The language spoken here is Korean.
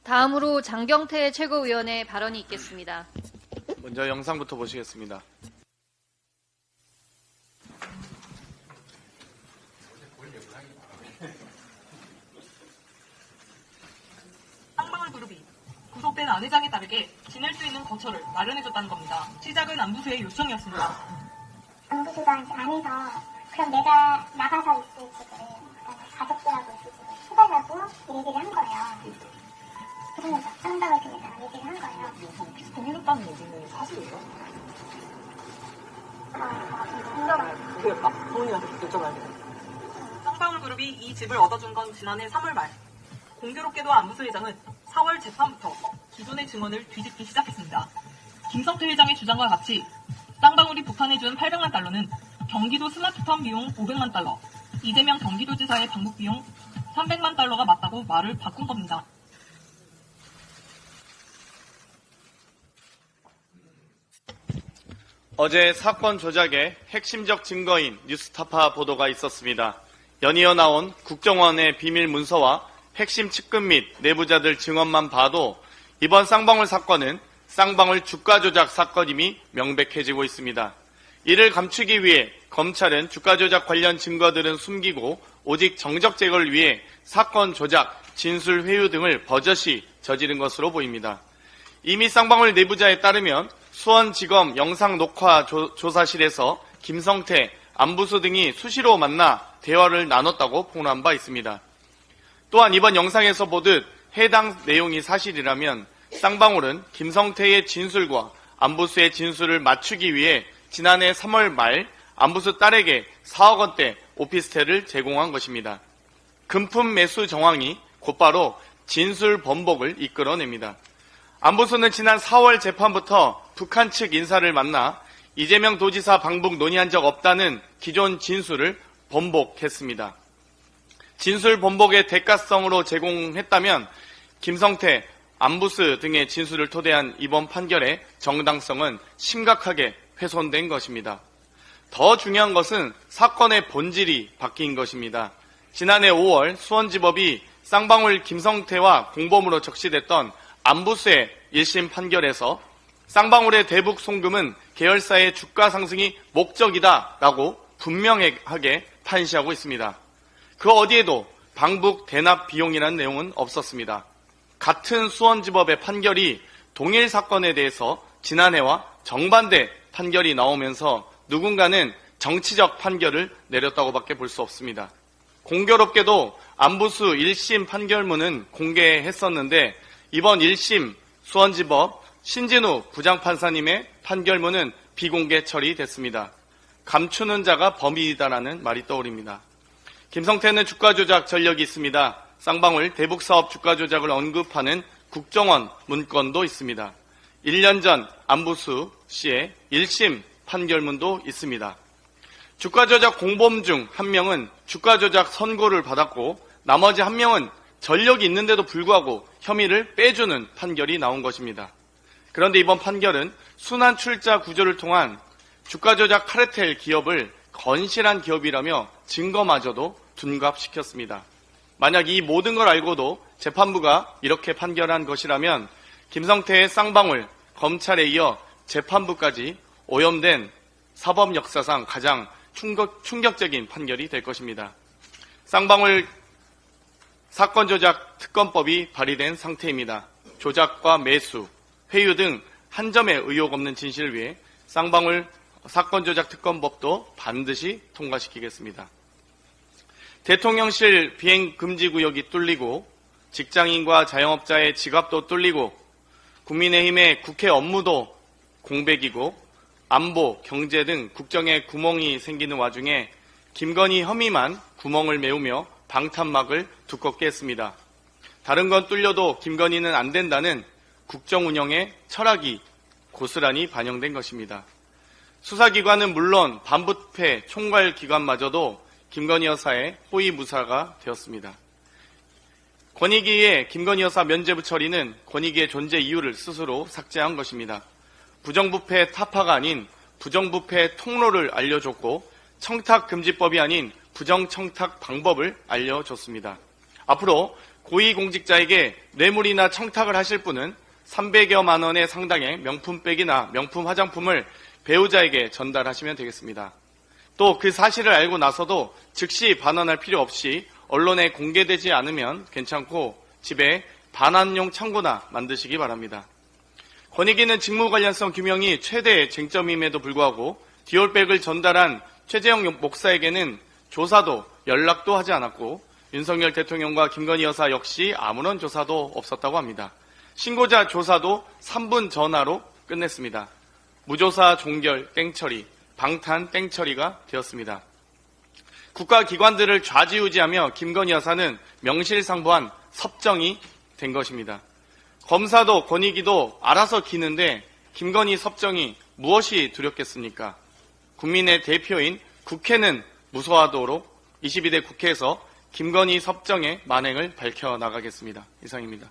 다음으로 장경태 최고위원의 발언이 있겠습니다. 먼저 영상부터 보시겠습니다. 쌍방울그룹이 구속된 안 회장에 따르게 지낼 수 있는 거처를 마련해줬다는 겁니다. 시작은 안부수의 요청이었습니다. 안부수가 이제 안에서 그럼 내가 나가서 있을 집을 가족들하고 있을 집을 추가하고 얘기를 한 거예요. 그러면서 쌍방울 중에다가 얘기를 한 거예요. 비스콘 해줬다는 얘기는 사실이에요? 궁금해요. 그러니까 부모님한테 여쭤봐야 돼요. 쌍방울그룹이 이 집을 얻어준 건 지난해 3월 말. 공교롭게도 안부수 회장은 4월 재판부터 기존의 증언을 뒤집기 시작했습니다. 김성태 회장의 주장과 같이 쌍방울이 북한에 준 800만 달러는 경기도 스마트팜 비용 500만 달러, 이재명 경기도지사의 방북 비용 300만 달러가 맞다고 말을 바꾼 겁니다. 어제 사건 조작의 핵심적 증거인 뉴스타파 보도가 있었습니다. 연이어 나온 국정원의 비밀 문서와 핵심 측근 및 내부자들 증언만 봐도 이번 쌍방울 사건은 쌍방울 주가 조작 사건임이 명백해지고 있습니다. 이를 감추기 위해 검찰은 주가 조작 관련 증거들은 숨기고 오직 정적 제거를 위해 사건 조작, 진술 회유 등을 버젓이 저지른 것으로 보입니다. 이미 쌍방울 내부자에 따르면 수원지검 영상녹화 조사실에서 김성태, 안부수 등이 수시로 만나 대화를 나눴다고 폭로한 바 있습니다. 또한 이번 영상에서 보듯 해당 내용이 사실이라면 쌍방울은 김성태의 진술과 안부수의 진술을 맞추기 위해 지난해 3월 말 안부수 딸에게 4억 원대 오피스텔을 제공한 것입니다. 금품 매수 정황이 곧바로 진술 번복을 이끌어냅니다. 안부수는 지난 4월 재판부터 북한 측 인사를 만나 이재명 도지사 방북 논의한 적 없다는 기존 진술을 번복했습니다. 진술 번복의 대가성으로 제공했다면 김성태, 안부수 등의 진술을 토대한 이번 판결의 정당성은 심각하게 훼손된 것입니다. 더 중요한 것은 사건의 본질이 바뀐 것입니다. 지난해 5월 수원지법이 쌍방울 김성태와 공범으로 적시됐던 안부수의 1심 판결에서 쌍방울의 대북 송금은 계열사의 주가 상승이 목적이다라고 분명하게 판시하고 있습니다. 그 어디에도 방북 대납 비용이라는 내용은 없었습니다. 같은 수원지법의 판결이 동일 사건에 대해서 지난해와 정반대 판결이 나오면서 누군가는 정치적 판결을 내렸다고 밖에 볼 수 없습니다. 공교롭게도 안부수 1심 판결문은 공개했었는데 이번 1심 수원지법 신진우 부장판사님의 판결문은 비공개 처리됐습니다. 감추는 자가 범인이다라는 말이 떠오릅니다. 김성태는 주가 조작 전력이 있습니다. 쌍방울 대북사업 주가 조작을 언급하는 국정원 문건도 있습니다. 1년 전 안부수 씨의 1심 판결문도 있습니다. 주가 조작 공범 중 한 명은 주가 조작 선고를 받았고 나머지 한 명은 전력이 있는데도 불구하고 혐의를 빼주는 판결이 나온 것입니다. 그런데 이번 판결은 순환 출자 구조를 통한 주가 조작 카르텔 기업을 건실한 기업이라며 증거마저도 둔갑시켰습니다. 만약 이 모든 걸 알고도 재판부가 이렇게 판결한 것이라면 김성태의 쌍방울, 검찰에 이어 재판부까지 오염된 사법 역사상 가장 충격적인 판결이 될 것입니다. 쌍방울 사건 조작 특검법이 발의된 상태입니다. 조작과 매수, 회유 등 한 점의 의혹 없는 진실을 위해 쌍방울 사건 조작 특검법도 반드시 통과시키겠습니다. 대통령실 비행 금지 구역이 뚫리고 직장인과 자영업자의 지갑도 뚫리고 국민의힘의 국회 업무도 공백이고 안보, 경제 등 국정에 구멍이 생기는 와중에 김건희 혐의만 구멍을 메우며 방탄막을 두껍게 했습니다. 다른 건 뚫려도 김건희는 안 된다는 국정 운영의 철학이 고스란히 반영된 것입니다. 수사기관은 물론 반부패 총괄기관마저도 김건희 여사의 호위무사가 되었습니다. 권익위의 김건희 여사 면죄부 처리는 권익위의 존재 이유를 스스로 삭제한 것입니다. 부정부패 타파가 아닌 부정부패 통로를 알려줬고 청탁금지법이 아닌 부정청탁 방법을 알려줬습니다. 앞으로 고위공직자에게 뇌물이나 청탁을 하실 분은 300여만 원의 상당의 명품백이나 명품 화장품을 배우자에게 전달하시면 되겠습니다. 또 그 사실을 알고 나서도 즉시 반환할 필요 없이 언론에 공개되지 않으면 괜찮고 집에 반환용 창고나 만드시기 바랍니다. 권익위는 직무 관련성 규명이 최대의 쟁점임에도 불구하고 디올백을 전달한 최재형 목사에게는 조사도 연락도 하지 않았고 윤석열 대통령과 김건희 여사 역시 아무런 조사도 없었다고 합니다. 신고자 조사도 3분 전화로 끝냈습니다. 무조사 종결 땡처리, 방탄 땡처리가 되었습니다. 국가기관들을 좌지우지하며 김건희 여사는 명실상부한 섭정이 된 것입니다. 검사도 권익위도 알아서 기는데 김건희 섭정이 무엇이 두렵겠습니까? 국민의 대표인 국회는 무소하도록 22대 국회에서 김건희 섭정의 만행을 밝혀나가겠습니다. 이상입니다.